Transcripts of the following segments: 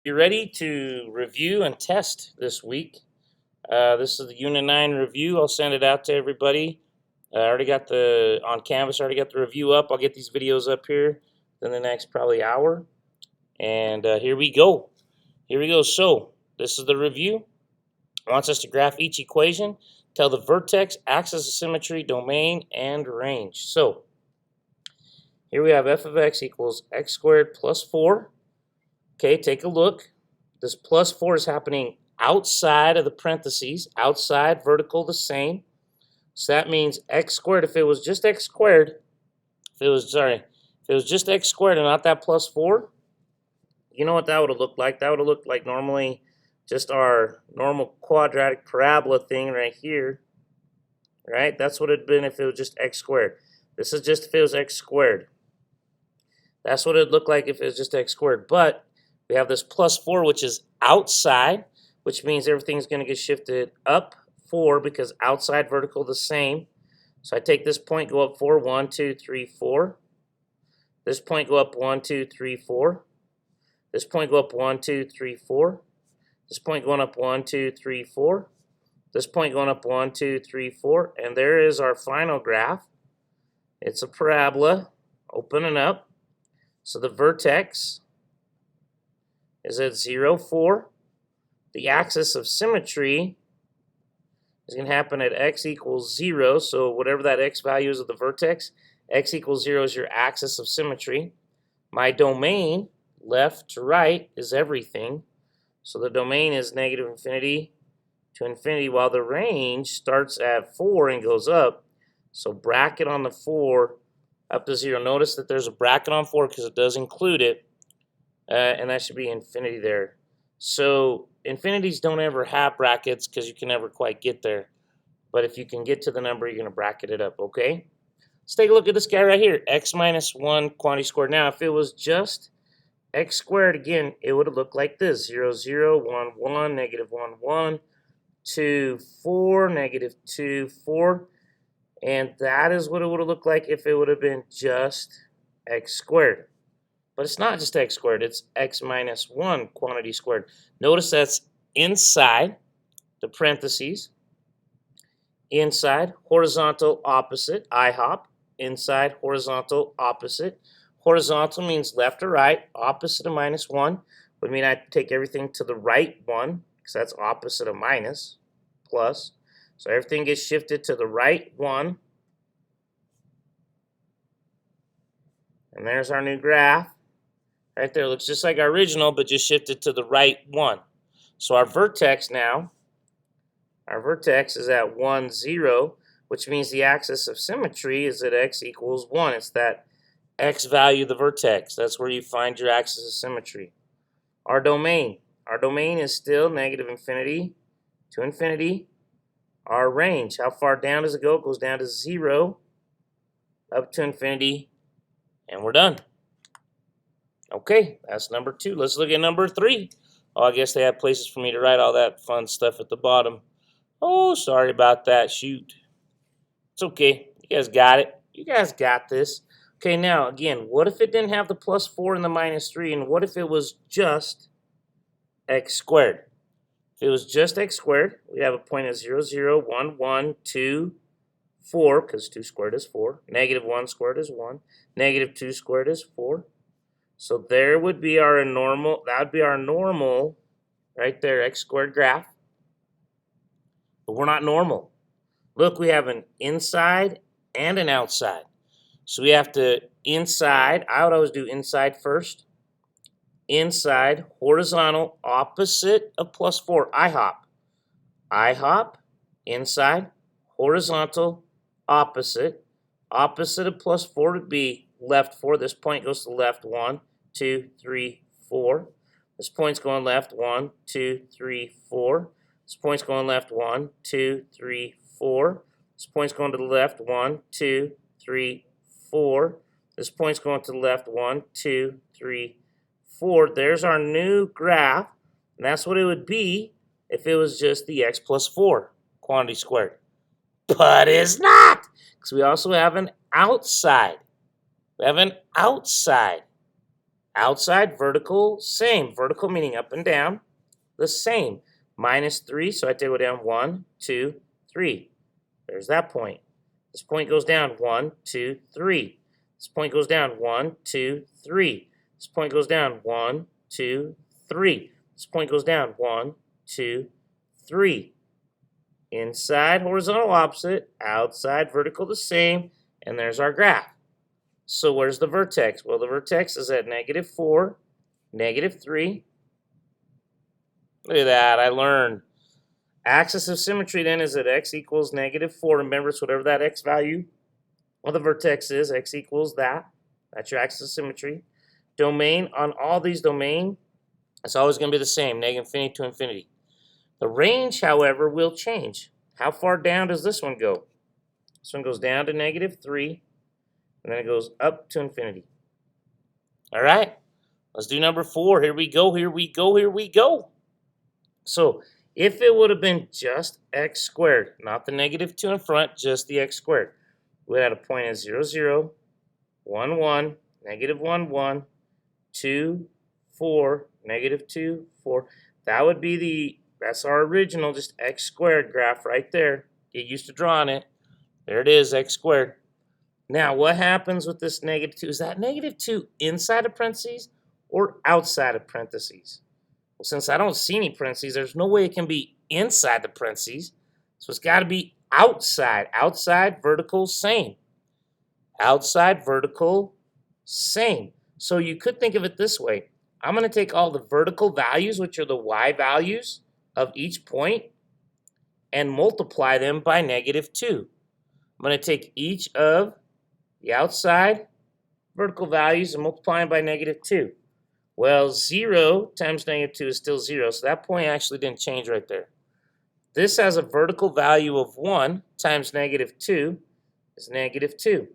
You ready to review and test this week? This is the Unit 9 review. I'll send it out to everybody. I already got on Canvas, I already got the review up. I'll get these videos up here in the next probably hour. And here we go. Here we go. So, this is the review. It wants us to graph each equation, tell the vertex, axis of symmetry, domain, and range. So, here we have f of x equals x squared plus 4. Okay, take a look. This plus 4 is happening outside of the parentheses, outside, vertical, the same. So that means x squared, if it was just x squared, if it was just x squared and not that plus 4, you know what that would have looked like? That would have looked like normally just our normal quadratic parabola thing right here, right? That's what it would have been if it was just x squared. This is just if it was x squared. That's what it would look like if it was just x squared. But we have this plus 4, which is outside, which means everything's going to get shifted up 4 because outside, vertical, the same. So I take this point, go up 4, 1, 2, 3, 4. This point go up 1, 2, 3, 4. This point go up 1, 2, 3, 4. This point going up 1, 2, 3, 4. This point going up 1, 2, 3, 4. And there is our final graph. It's a parabola, opening up. So the vertex is at 0, 4. The axis of symmetry is going to happen at x equals 0. So whatever that x value is of the vertex, x equals 0 is your axis of symmetry. My domain, left to right, is everything. So the domain is negative infinity to infinity, while the range starts at 4 and goes up. So bracket on the 4 up to 0. Notice that there's a bracket on 4 because it does include it. And that should be infinity there. So infinities don't ever have brackets because you can never quite get there. But if you can get to the number, you're going to bracket it up, okay? Let's take a look at this guy right here, x minus 1 quantity squared. Now, if it was just x squared, again, it would have looked like this. 0, 0, 1, 1, negative 1, 1, 2, 4, negative 2, 4. And that is what it would have looked like if it would have been just x squared. But it's not just x squared, it's x minus 1 quantity squared. Notice that's inside the parentheses, inside, horizontal, opposite, IHOP, inside, horizontal, opposite. Horizontal means left or right, opposite of minus 1 would mean I take everything to the right 1, because that's opposite of minus, plus. So everything gets shifted to the right 1. And there's our new graph. Right there, looks just like our original, but just shifted to the right 1. So our vertex now, our vertex is at 1, 0, which means the axis of symmetry is at x equals 1. It's that x value of the vertex. That's where you find your axis of symmetry. Our domain is still negative infinity to infinity. Our range, how far down does it go? It goes down to 0, up to infinity, and we're done. Okay, that's number 2. Let's look at number 3. Oh, I guess they have places for me to write all that fun stuff at the bottom. Oh, sorry about that. Shoot. It's okay. You guys got it. You guys got this. Okay, now, again, what if it didn't have the plus 4 and the minus 3? And what if it was just x squared? If it was just x squared, we have a point of 0, 0, 1, 1, 2, 4, because 2 squared is 4. Negative 1 squared is 1. Negative 2 squared is 4. So there would be our normal, that would be our normal, right there, x squared graph. But we're not normal. Look, we have an inside and an outside. So we have to inside, I would always do inside first. Inside, horizontal, opposite of plus 4, IHOP. IHOP, inside, horizontal, opposite. Opposite of plus 4 would be left 4. This point goes to the left 1, 2, 3, 4. This point's going left 1, 2, 3, 4. This point's going left 1, 2, 3, 4. This point's going to the left 1, 2, 3, 4. This point's going to the left 1, 2, 3, 4. There's our new graph, and that's what it would be if it was just the x plus 4 quantity squared. But it's not, because we also have an outside. We have an outside. Outside, vertical, same. Vertical meaning up and down, the same. -3, so I take it down 1, 2, 3. There's that point. This point goes down 1, 2, 3. This point goes down 1, 2, 3. This point goes down 1, 2, 3. This point goes down 1, 2, 3. Inside, horizontal opposite, outside, vertical the same, and there's our graph. So where's the vertex? Well, the vertex is at -4, -3. Look at that, I learned. Axis of symmetry then is at x equals -4. Remember, it's whatever that x value of the vertex is, x equals that. That's your axis of symmetry. Domain on all these domain, it's always going to be the same, -infinity to infinity. The range, however, will change. How far down does this one go? This one goes down to -3, and then it goes up to infinity. All right, let's do number 4. Here we go, here we go, here we go. So if it would have been just x squared, not the -2 in front, just the x squared, we had a point at 0, 0, 1, 1, -1, 1, 2, 4, -2, 4. That would be that's our original, just x squared graph right there. Get used to drawing it. There it is, x squared. Now, what happens with this -2? Is that -2 inside of parentheses or outside of parentheses? Well, since I don't see any parentheses, there's no way it can be inside the parentheses. So it's got to be outside. Outside, vertical, same. Outside, vertical, same. So you could think of it this way. I'm going to take all the vertical values, which are the y values of each point, and multiply them by -2. I'm going to take each of the outside vertical values and multiply them by -2. Well, 0 times -2 is still 0, so that point actually didn't change right there. This has a vertical value of 1 times -2 is -2.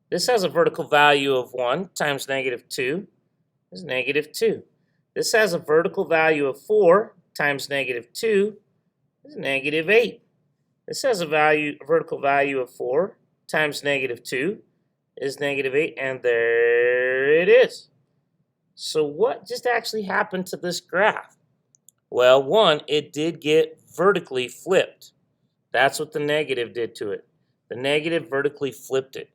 This has a vertical value of 1 times -2 is -2. This has a vertical value of 4 times -2 is -8. This has a vertical value of 4 times -2 is -8, and there it is. So what just actually happened to this graph? Well, one, it did get vertically flipped. That's what the negative did to it. The negative vertically flipped it.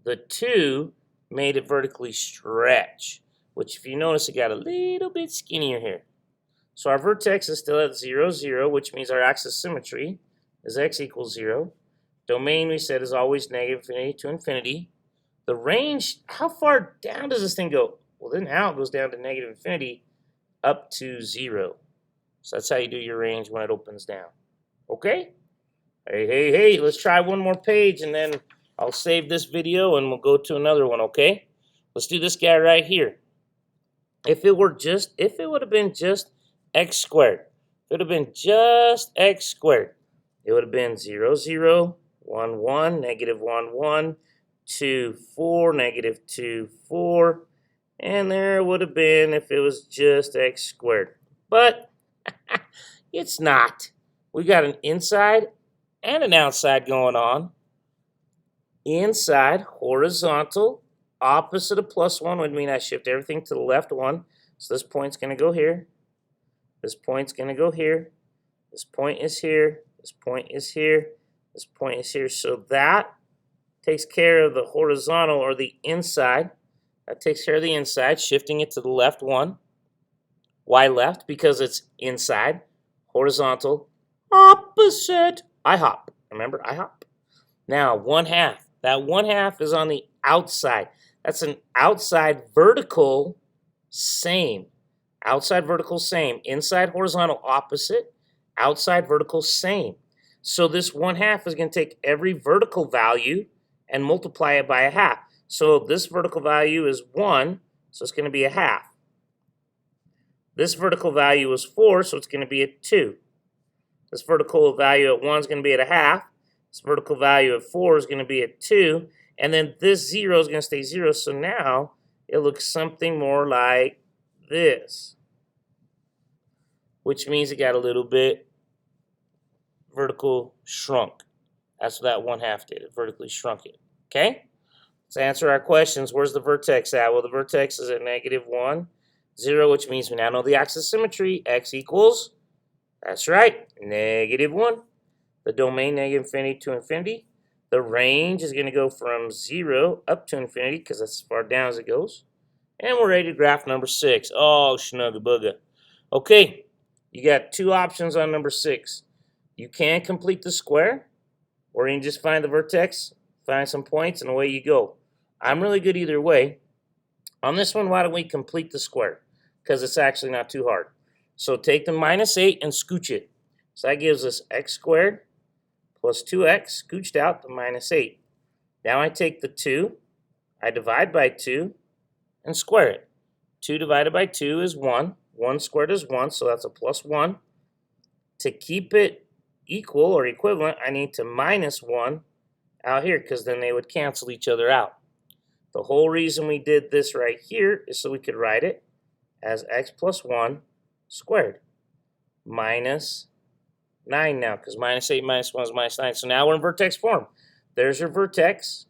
The 2 made it vertically stretch, which if you notice, it got a little bit skinnier here. So our vertex is still at 0, 0, which means our axis of symmetry is x equals 0. Domain, we said, is always -infinity to infinity. The range, how far down does this thing go? Well, then now it goes down to -infinity up to 0. So that's how you do your range when it opens down. Okay? Hey, let's try one more page and then I'll save this video and we'll go to another one, okay? Let's do this guy right here. If it would have been just x squared, if it would have been just x squared, it would have been 0, 0, 1, 1, -1, 1, 2, 4, -2, 4, and there would have been if it was just x squared. But it's not. We got an inside and an outside going on. Inside, horizontal, opposite of +1 would mean I shift everything to the left 1. So this point's going to go here. This point's going to go here. This point is here. This point is here. This point is here. So that takes care of the horizontal or the inside. That takes care of the inside, shifting it to the left 1. Why left? Because it's inside, horizontal, opposite. I hop. Remember, I hop. Now, 1/2. That 1/2 is on the outside. That's an outside vertical, same. Outside vertical, same. Inside horizontal, opposite. Outside vertical, same. So this 1/2 is going to take every vertical value and multiply it by 1/2. So this vertical value is 1, so it's going to be 1/2. This vertical value is 4, so it's going to be a 2. This vertical value at 1 is going to be at 1/2. This vertical value at 4 is going to be at 2. And then this 0 is going to stay 0. So now it looks something more like this, which means it got a little bit vertical shrunk. That's what that 1/2 did. It vertically shrunk it. Okay? Let's answer our questions. Where's the vertex at? Well, the vertex is at -1, 0, which means we now know the axis of symmetry. X equals, that's right, -1. The domain, -infinity to infinity. The range is going to go from 0 up to infinity because that's as far down as it goes. And we're ready to graph number 6. Oh, snugga booga. Okay, you got two options on number 6. You can complete the square, or you can just find the vertex, find some points, and away you go. I'm really good either way. On this one, why don't we complete the square? Because it's actually not too hard. So take the -8 and scooch it. So that gives us x squared plus 2x, scooched out to -8. Now I take the 2, I divide by 2, and square it. 2 divided by 2 is 1. 1 squared is 1, so that's a +1. To keep it equal or equivalent, I need to -1 out here because then they would cancel each other out. The whole reason we did this right here is so we could write it as x plus 1 squared minus 9 now, because -8 minus 1 is -9. So now we're in vertex form. There's your vertex.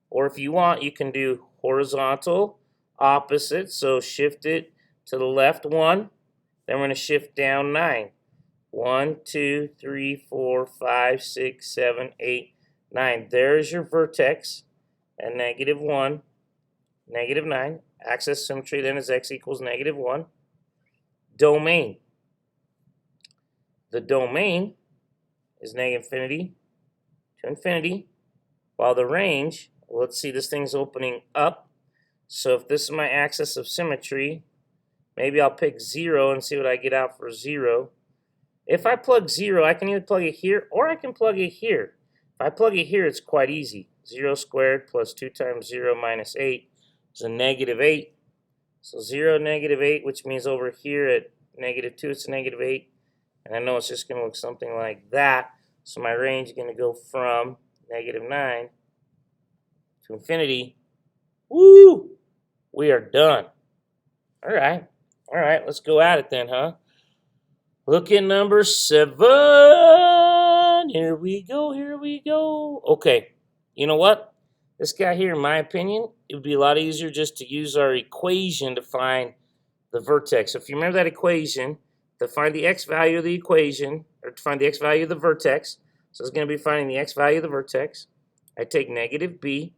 Or if you want, you can do horizontal, opposite. So shift it to the left 1. Then we're going to shift down 9. 1, 2, 3, 4, 5, 6, 7, 8, 9. There's your vertex at -1, -9. Axis symmetry then is x equals -1. Domain. The domain is -infinity to infinity, while the range, well, let's see, this thing's opening up. So if this is my axis of symmetry, maybe I'll pick 0 and see what I get out for 0. If I plug 0, I can either plug it here or I can plug it here. If I plug it here, it's quite easy. 0 squared plus 2 times 0 minus 8 is a -8. So 0, -8, which means over here at -2, it's a -8. And I know it's just going to look something like that. So my range is going to go from -9 to infinity. Woo! We are done. All right. All right, let's go at it then, huh? Look at number 7. Here we go, here we go. Okay, you know what? This guy here, in my opinion, it would be a lot easier just to use our equation to find the vertex. So if you remember that equation, to find the x value of the equation, or to find the x value of the vertex, so it's going to be finding the x value of the vertex, I take -b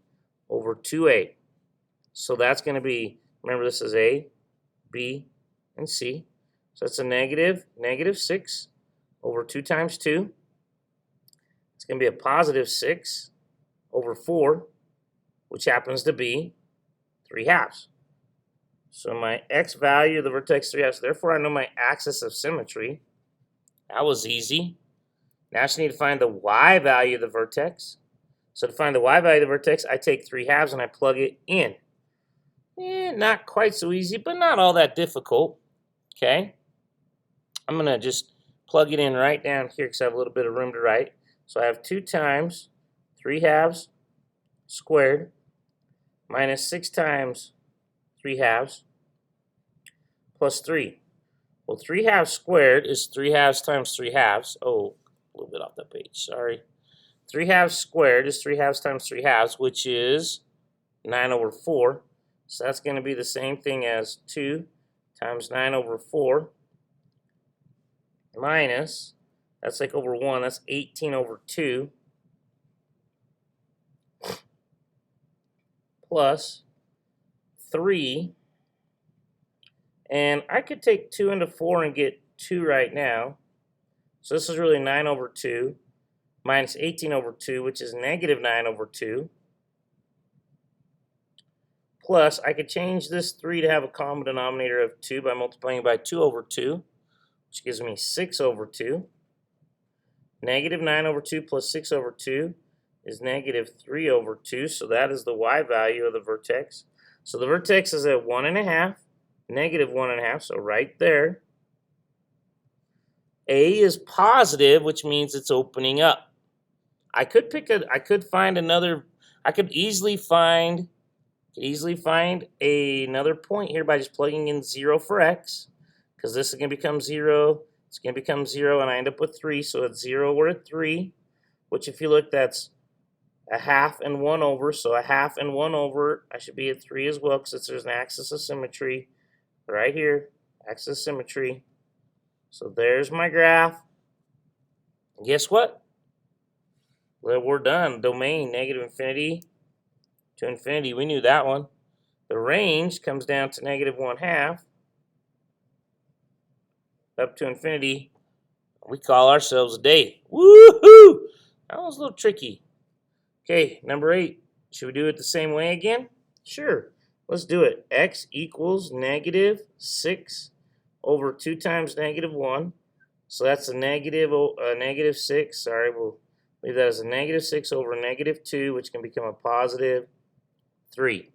over 2a. So that's going to be, remember this is a, b, and c. So that's a -6 over 2 times 2. It's going to be a +6 over 4, which happens to be 3/2. So my x value of the vertex 3/2. Therefore, I know my axis of symmetry. That was easy. Now I just need to find the y value of the vertex. So to find the y value of the vertex, I take 3/2 and I plug it in. Not quite so easy, but not all that difficult. Okay. I'm going to just plug it in right down here because I have a little bit of room to write. So I have 2 times 3/2 squared minus 6 times 3/2 plus 3. Well, 3/2 squared is 3/2 times 3/2. Oh, a little bit off the page, sorry. 3/2 squared is 3/2 times 3/2, which is 9 over 4. So that's going to be the same thing as 2 times 9 over 4 minus, that's like over 1, that's 18 over 2 plus 3. And I could take 2 into 4 and get 2 right now. So this is really 9 over 2 minus 18 over 2, which is -9 over 2. Plus, I could change this 3 to have a common denominator of 2 by multiplying by 2 over 2, which gives me 6 over 2. -9 over 2 plus 6 over 2 is -3 over 2, so that is the y value of the vertex. So the vertex is at 1.5, -1.5, so right there. A is positive, which means it's opening up. I could easily find another point here by just plugging in 0 for x, because this is going to become 0, it's going to become 0, and I end up with 3, so at 0 we're at 3, which if you look, that's a half and 1 over, so a half and 1 over, I should be at 3 as well because there's an axis of symmetry right here, axis of symmetry. So there's my graph. And guess what? Well, we're done. Domain, negative infinity to infinity. We knew that one. The range comes down to negative 1/2 up to infinity. We call ourselves a day. Woohoo! That was a little tricky. Okay, number 8. Should we do it the same way again? Sure. Let's do it. X equals negative 6 over 2 times negative 1. So that's a negative 6. Sorry, we'll leave that as a negative 6 over negative 2, which can become a positive 3.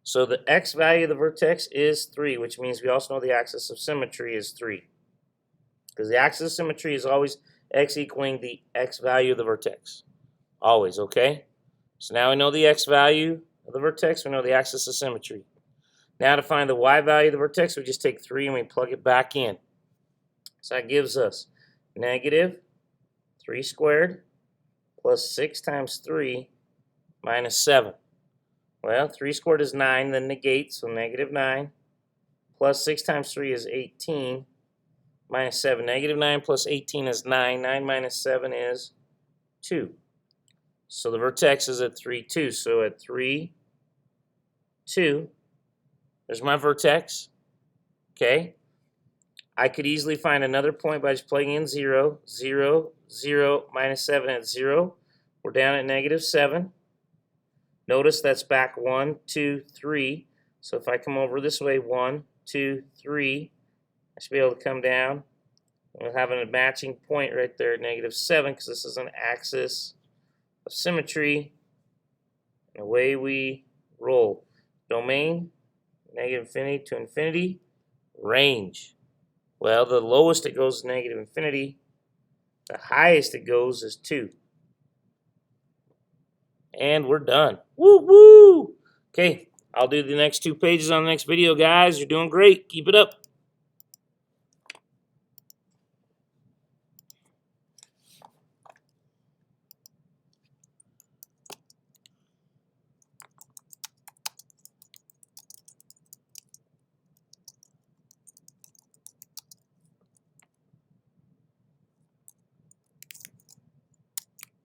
So the x value of the vertex is 3, which means we also know the axis of symmetry is 3. Because the axis of symmetry is always x equaling the x value of the vertex. Always, okay? So now we know the x value of the vertex, we know the axis of symmetry. Now to find the y value of the vertex, we just take 3 and we plug it back in. So that gives us negative 3 squared plus 6 times 3 minus 7. Well, 3 squared is 9, then negate, so negative 9. Plus 6 times 3 is 18. Minus 7. Negative 9 plus 18 is 9. 9 minus 7 is 2. So the vertex is at 3, 2. So at 3, 2, there's my vertex. Okay. I could easily find another point by just plugging in 0. 0, 0, minus 7 at 0. We're down at negative 7. Notice that's back 1, 2, 3. So if I come over this way, 1, 2, 3, I should be able to come down. We'll have a matching point right there at negative 7 because this is an axis of symmetry. And away we roll. Domain, negative infinity to infinity. Range. Well, the lowest it goes is negative infinity. The highest it goes is 2. And we're done. Woo woo! Okay, I'll do the next 2 pages on the next video, guys. You're doing great. Keep it up.